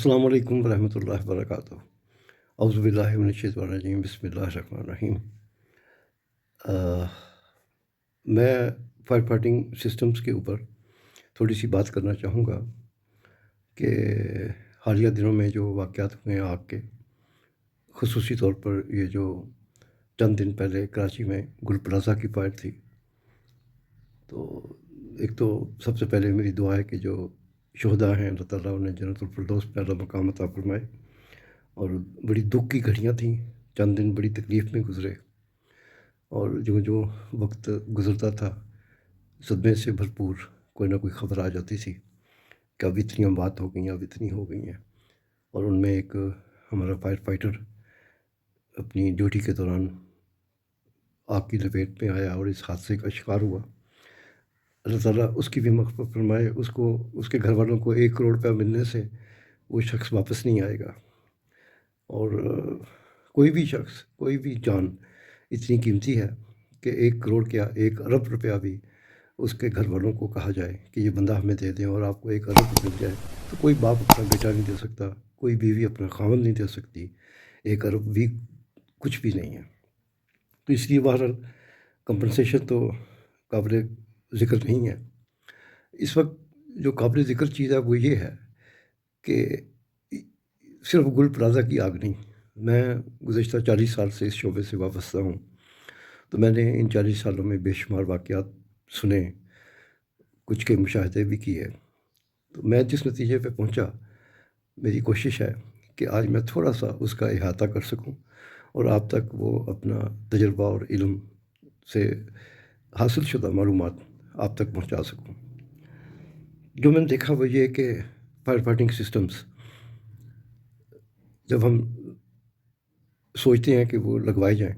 अस्सलाम वालेकुम वरहमतुल्लाहि वबरकातुहू। औज़ु बिल्लाहि मिनश शैतानिर रजीम, बिस्मिल्लाहिर रहमानिर रहीम। अ, मैं फायर फाइटिंग सिस्टम्स के ऊपर थोड़ी-सी बात करना चाहूँगा कि हालिया दिनों में जो वाक़यात हुए हैं आग के, ख़ुसूसी तौर पर ये जो चंद दिन पहले कराची में गुल प्लाज़ा की फायर थी। तो एक तो सबसे पहले मेरी दुआ है कि जो शुहदा हैं अल्लाह ताला उन्हें जन्नतुल फिरदौस में आला मकाम अता फ़रमाए। और बड़ी दुःख की घड़ियाँ थीं, चंद दिन बड़ी तकलीफ़ में गुज़रे और जो वक्त गुज़रता था सदमे से भरपूर कोई ना कोई ख़बर आ जाती थी कि अब इतनी अमवात हो गई हैं, अब इतनी हो गई हैं। और उनमें एक हमारा फायर फाइटर अपनी ड्यूटी के दौरान आग की लपेट में आया और इस हादसे का शिकार हुआ। अल्लाह ताला उसकी भी मग़फ़िरत फ़रमाए, उसको उसके घर वालों को 1 करोड़ रुपया मिलने से वो शख़्स वापस नहीं आएगा। और कोई भी शख़्स, कोई भी जान इतनी कीमती है कि 1 करोड़ क्या 1 अरब रुपया भी उसके घर वालों को कहा जाए कि ये बंदा हमें दे दें और आपको 1 अरब मिल जाए, तो कोई बाप अपना बेटा नहीं दे सकता, कोई बीवी अपना ख़ावंद नहीं दे सकती। 1 अरब भी कुछ भी नहीं है। तो इसलिए बहरहाल कंपनसेशन तो काबिल ज़िक्र नहीं है। इस वक्त जो काबिल ज़िक्र चीज़ है वो ये है कि सिर्फ़ गुल प्लाज़ा की आग नहीं, मैं गुज़श्ता 40 साल से इस शोबे से वाबस्ता हूँ। तो मैंने इन 40 सालों में बेशुमार वाक़यात सुने, कुछ के मुशाहदे भी किए। तो मैं जिस नतीजे पे पहुँचा, मेरी कोशिश है कि आज मैं थोड़ा-सा उसका इहाता कर सकूँ और आप तक वो अपना तजुर्बा और इल्म से हासिल शुदा मालूमात आप तक पहुँचा सकूँ। जो मैंने देखा वो ये है कि फायर फाइटिंग सिस्टम्स जब हम सोचते हैं कि वो लगवाए जाएँ,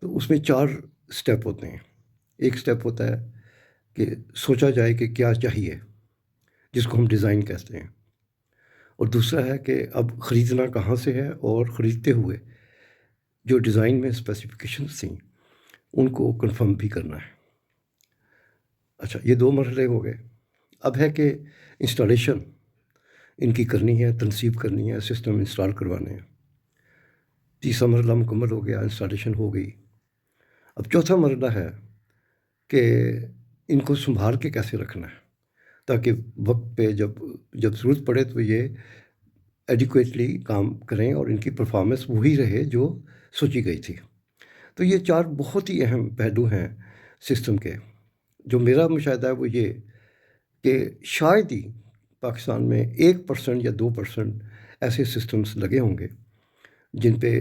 तो उसमें 4 स्टेप होते हैं। एक स्टेप होता है कि सोचा जाए कि क्या चाहिए, जिसको हम डिज़ाइन कहते हैं। और दूसरा है कि अब ख़रीदना कहाँ से है और ख़रीदते हुए जो डिज़ाइन में स्पेसिफ़िकेशंस थी, उनको कन्फ़र्म भी करना है। अच्छा, ये 2 मरहले हो गए। अब है कि इंस्टॉलेशन इनकी करनी है, तनसीब करनी है, सिस्टम इंस्टॉल करवाने हैं। तीसरा मरहला मुकम्मल हो गया, इंस्टॉलेशन हो गई। अब चौथा मरहला है कि इनको सँभाल के कैसे रखना है, ताकि वक्त पे जब जब ज़रूरत पड़े तो ये एडिक्वेटली काम करें और इनकी परफॉर्मेंस वही रहे जो सोची गई थी। तो ये 4 बहुत ही अहम पहलू हैं सिस्टम के। जो मेरा मुशाहिदा है वो ये कि शायद ही पाकिस्तान में 1% या 2% ऐसे सिस्टम्स लगे होंगे जिन पे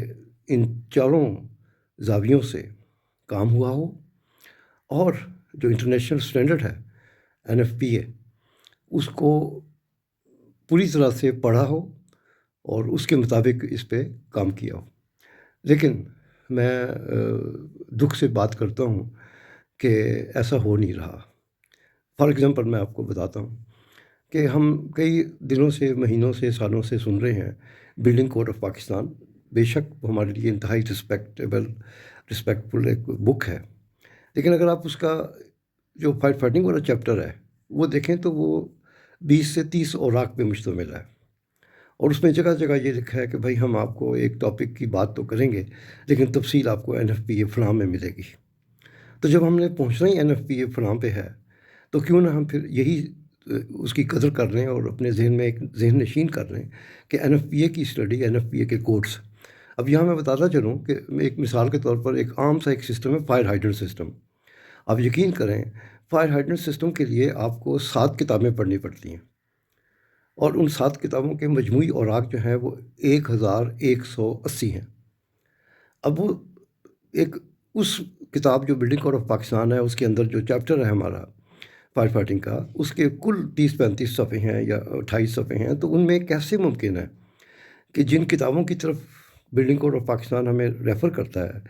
इन चारों ज़ावियों से काम हुआ हो और जो इंटरनेशनल स्टैंडर्ड है NFPA, उसको पूरी तरह से पढ़ा हो और उसके मुताबिक इस पे काम किया हो। लेकिन मैं दुःख से बात करता हूँ कि ऐसा हो नहीं रहा। फॉर एग्ज़ाम्पल मैं आपको बताता हूँ कि हम कई दिनों से, महीनों से, सालों से सुन रहे हैं बिल्डिंग कोड ऑफ पाकिस्तान। बेशक वो हमारे लिए इंतहाई रिस्पेक्टफुल एक बुक है। लेकिन अगर आप उसका जो फायर फाइटिंग वाला चैप्टर है, वो देखें तो वो 20 से 30 औराक पे मुश्तमिल है। और उसमें जगह-जगह ये लिखा है कि भाई हम आपको एक टॉपिक की बात तो करेंगे, लेकिन तफ़सील आपको NFPA फलाँ में मिलेगी। तो जब हमने पहुँचना ही NFPA फलाँ पे है, तो क्यों ना हम फिर यही उसकी कदर कर लें और अपने ज़हन में एक ज़हन नशीन कर लें कि NFPA की स्टडी, NFPA के कोड्स। अब यहाँ मैं बताता चलूँ कि एक मिसाल के तौर पर एक आम सा एक सिस्टम है फायर हाइड्रेंट सिस्टम। आप यकीन करें, फायर हाइड्रेंट सिस्टम के लिए आपको 7 किताबें पढ़नी पड़ती हैं और उन 7 किताबों के मजमूई औराक जो हैं वो 1180 हैं। अब वो एक उस किताब जो बिल्डिंग कोड ऑफ पाकिस्तान है, उसके अंदर जो चैप्टर है हमारा फायर फाइटिंग का, उसके कुल 30-35 सफ़े हैं या 28 सफ़े हैं। तो उनमें कैसे मुमकिन है कि जिन किताबों की तरफ बिल्डिंग कोड ऑफ पाकिस्तान हमें रेफ़र करता है,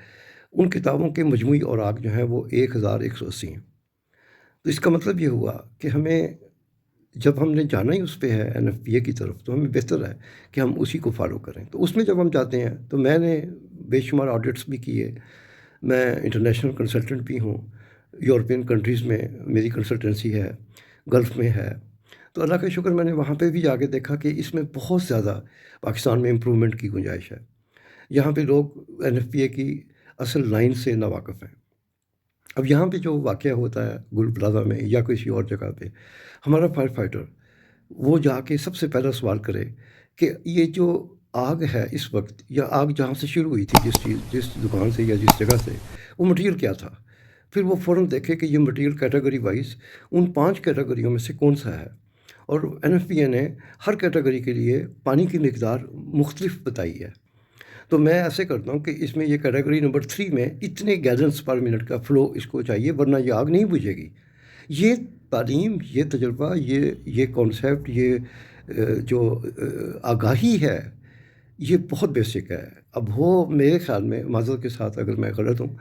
उन किताबों के मजमूई औराक जो हैं वो 1180 हैं। तो इसका मतलब ये हुआ कि हमें, जब हमने जाना ही उस पे है NFPA की तरफ, तो हमें बेहतर है कि हम उसी को फ़ॉलो करें। तो उसमें जब हम जाते हैं तो मैंने बेशुमार ऑडिट्स भी किए। मैं इंटरनेशनल कंसल्टेंट भी हूँ, यूरोपियन कंट्रीज़ में मेरी कंसल्टेंसी है, गल्फ़ में है। تو اللہ کا شکر میں نے وہاں پہ بھی جا کے دیکھا کہ اس میں بہت زیادہ پاکستان میں امپرومنٹ کی گنجائش ہے۔ یہاں پہ لوگ NFPA کی اصل لائن سے ناواقف ہیں۔ اب یہاں پہ جو واقعہ ہوتا ہے گل پلازا میں یا کسی اور جگہ پہ، ہمارا فائر فائٹر وہ جا کے سب سے پہلا سوال کرے کہ یہ جو آگ ہے اس وقت، یا آگ جہاں سے شروع ہوئی تھی، جس دکان سے یا جس جگہ سے، وہ مٹیریل کیا تھا۔ پھر وہ فوراً دیکھے کہ یہ مٹیریل کیٹیگری وائز ان 5 کیٹیگریوں میں سے کون سا ہے، اور NFPA نے ہر کیٹیگری کے لیے پانی کی مقدار مختلف بتائی ہے۔ تو میں ایسے کرتا ہوں کہ اس میں یہ کیٹیگری نمبر 3 میں اتنے گیلنس پر منٹ کا فلو اس کو چاہیے، ورنہ یہ آگ نہیں بجھے گی۔ یہ تعلیم، یہ تجربہ، یہ کانسیپٹ، یہ جو آگاہی ہے، یہ بہت بیسک ہے۔ اب ہو میرے خیال میں، معذرت کے ساتھ اگر میں غلط ہوں،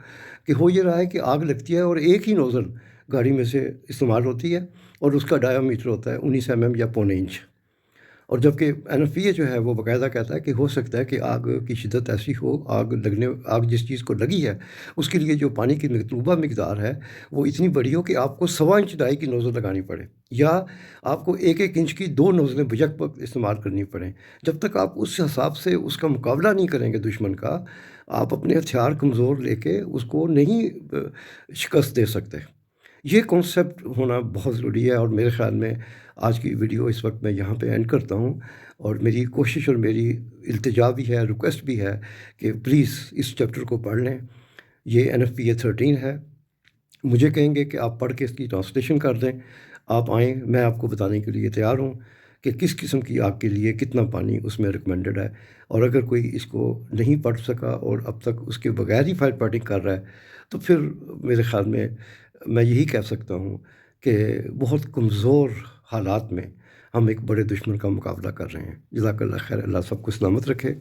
کہ ہو یہ رہا ہے کہ آگ لگتی ہے اور ایک ہی نوزل گاڑی میں سے استعمال ہوتی ہے، اور اس کا ڈایا میٹر ہوتا ہے 19 mm یا 0.25 انچ، اور جبکہ NFPA جو ہے وہ باقاعدہ کہتا ہے کہ ہو سکتا ہے کہ آگ کی شدت ایسی ہو، آگ جس چیز کو لگی ہے اس کے لیے جو پانی کی مطلوبہ مقدار ہے وہ اتنی بڑی ہو کہ آپ کو 1.25 انچ ڈائی کی نوزل لگانی پڑے، یا آپ کو 1 انچ کی 2 نوزلیں بجک وقت استعمال کرنی پڑیں۔ جب تک آپ اس حساب سے اس کا مقابلہ نہیں کریں گے دشمن کا، آپ اپنے ہتھیار کمزور لے کے اس کو نہیں شکست دے سکتے۔ یہ کانسیپٹ ہونا بہت ضروری ہے، اور میرے خیال میں آج کی ویڈیو اس وقت میں یہاں پہ اینڈ کرتا ہوں، اور میری کوشش اور میری التجا بھی ہے، ریکویسٹ بھی ہے کہ پلیز اس چیپٹر کو پڑھ لیں۔ یہ NFPA 13 ہے۔ مجھے کہیں گے کہ آپ پڑھ کے اس کی ٹرانسلیشن کر دیں، آپ آئیں، میں آپ کو بتانے کے لیے تیار ہوں کہ کس قسم کی آگ کے لیے کتنا پانی اس میں ریکمینڈڈ ہے۔ اور اگر کوئی اس کو نہیں پڑھ سکا اور اب تک اس کے بغیر ہی فائر فائٹنگ کر رہا ہے، تو پھر میرے خیال میں یہی کہہ سکتا ہوں کہ بہت کمزور حالات میں ہم ایک بڑے دشمن کا مقابلہ کر رہے ہیں۔ جزاک اللہ خیر، اللہ سب کو سلامت رکھے۔